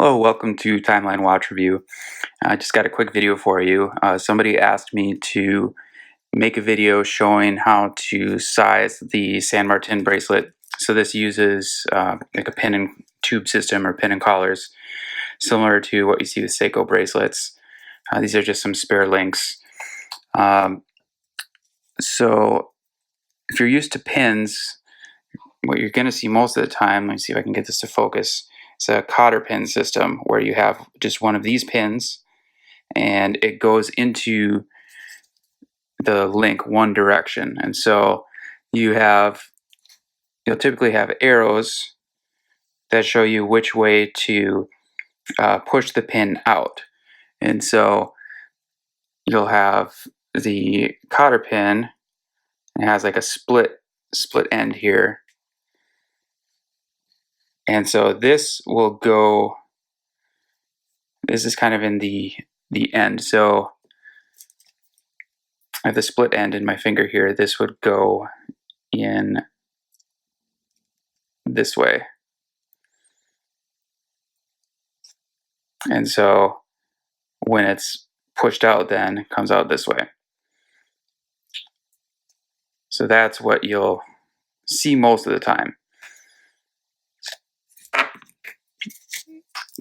Hello, welcome to Timeline Watch Review. I just got a quick video for you. Somebody asked me to make a video showing how to size the San Martin bracelet. So this uses like a pin and tube system or pin and collars, similar to what you see with Seiko bracelets. These are just some spare links. So if you're used to pins, what you're going to see most of the time, let me see if I can get this to focus, it's a cotter pin system where you have just one of these pins and it goes into the link one direction. And so you'll typically have arrows that show you which way to push the pin out. And so you'll have the cotter pin, it has like a split end here. And so this will go, this is kind of in the end. So I have the split end in my finger here. This would go in this way. And so when it's pushed out, then it comes out this way. So that's what you'll see most of the time.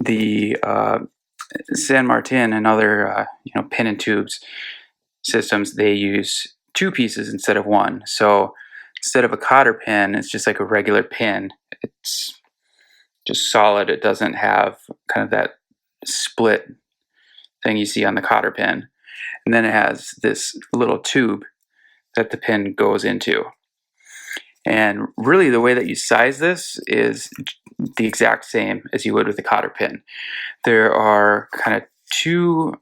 The San Martin and other pin and tubes systems, they use two pieces instead of one. So instead of a cotter pin, it's just like a regular pin. It's just solid. It doesn't have kind of that split thing you see on the cotter pin. And then it has this little tube that the pin goes into. And really the way that you size this is the exact same as you would with a cotter pin. There are kind of two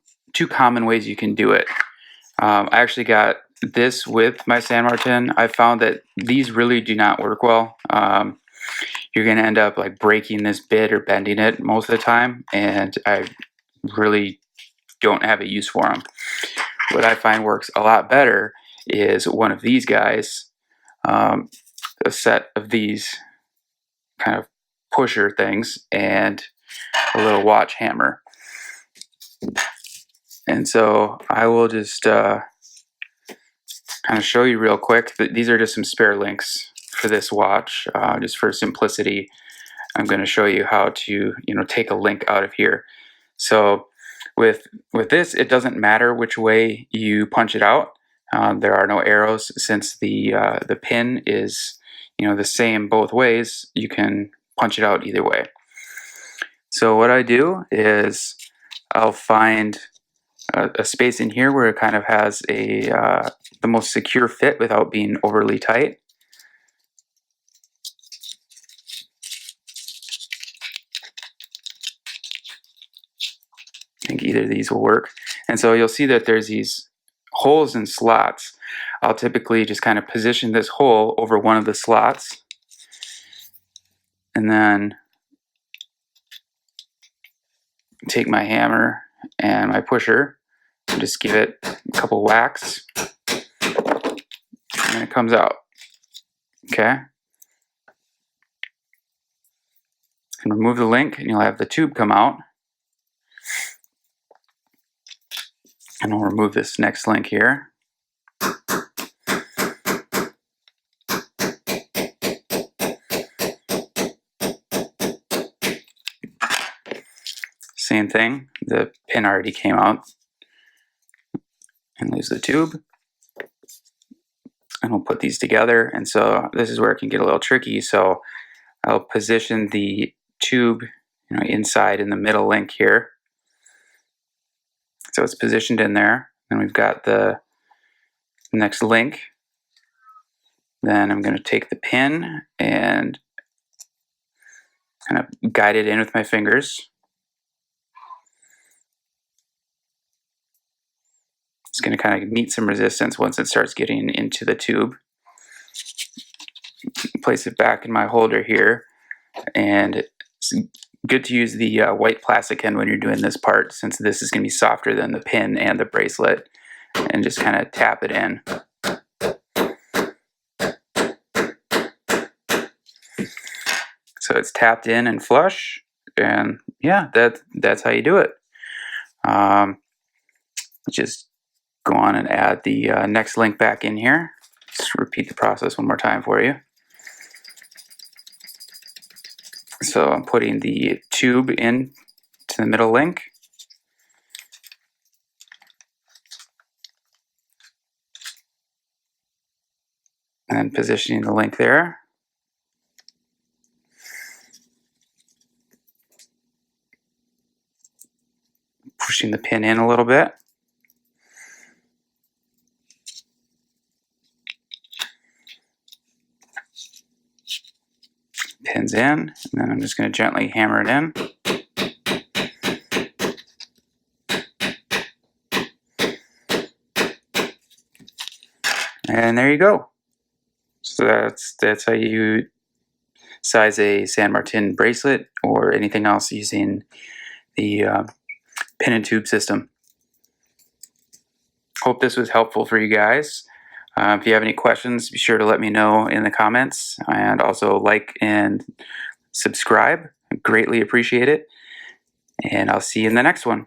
common ways you can do it. I actually got this with my San Martin. I found that these really do not work well. You're going to end up like breaking this bit or bending it most of the time, and I really don't have a use for them. What I find works a lot better is one of these guys, a set of these kind of pusher things, and a little watch hammer. And so I will just kind of show you real quick that these are just some spare links for this watch. Just for simplicity, I'm going to show you how to take a link out of here. So with this, it doesn't matter which way you punch it out. There are no arrows since the pin is the same both ways. You can punch it out either way. So what I do is I'll find a space in here where it kind of has the most secure fit without being overly tight. I think either of these will work. And so you'll see that there's these holes and slots. I'll typically just kind of position this hole over one of the slots, and then take my hammer and my pusher and just give it a couple whacks, and it comes out. Okay? And remove the link, and you'll have the tube come out. And I'll remove this next link here. Same thing, the pin already came out. And lose the tube. And we'll put these together. And so this is where it can get a little tricky. So I'll position the tube inside in the middle link here. So it's positioned in there. And we've got the next link. Then I'm going to take the pin and kind of guide it in with my fingers. It's going to kind of meet some resistance once it starts getting into the tube. Place it back in my holder here, and it's good to use the white plastic end when you're doing this part, since this is going to be softer than the pin and the bracelet, and just kind of tap it in. So it's tapped in and flush, and yeah, that's how you do it. Just go on and add the next link back in here. Just repeat the process one more time for you. So I'm putting the tube in to the middle link. And positioning the link there. Pushing the pin in a little bit. Pin's in, and then I'm just going to gently hammer it in. And there you go. So that's how you size a San Martin bracelet or anything else using the pin and tube system. Hope this was helpful for you guys. If you have any questions, be sure to let me know in the comments, and also like and subscribe. I greatly appreciate it. And I'll see you in the next one.